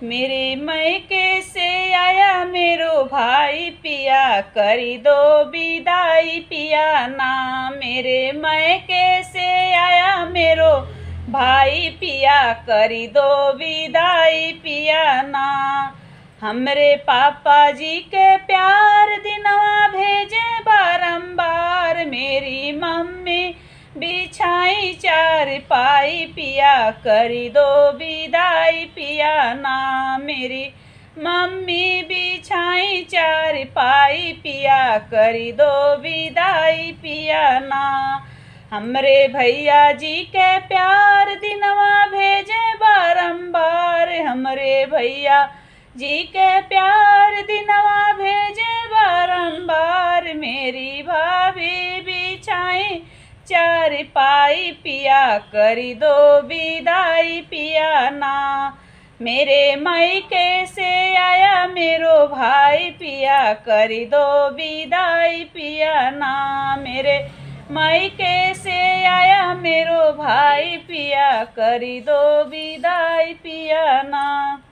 मेरे मैके से आया मेरो भाई पिया, करी दो विदाई पिया ना। मेरे मैके से आया मेरो भाई पिया, करी दो विदाई पिया ना। हमरे पापा जी के प्यार दिनवा भेजे बारंबार, मेरी मम्मी बिछाई चारपाई पिया, करी दो विदाई पिया ना। मेरी मम्मी बिछाई चारपाई पिया, करी दो विदाई पिया ना। हमरे भैया जी के प्यार दिनवा भेजे बारंबार, हमरे भैया जी के प्यार दिनवा भेजे बारंबार। मेरी भाभी बिछाई चारपाई पिया, करी दो विदाई पिया ना। मेरे मैके से आया मेरो भाई पिया, करी दो विदाई पिया ना। मेरे मैके से आया मेरो भाई पिया, करी दो विदाई पिया ना।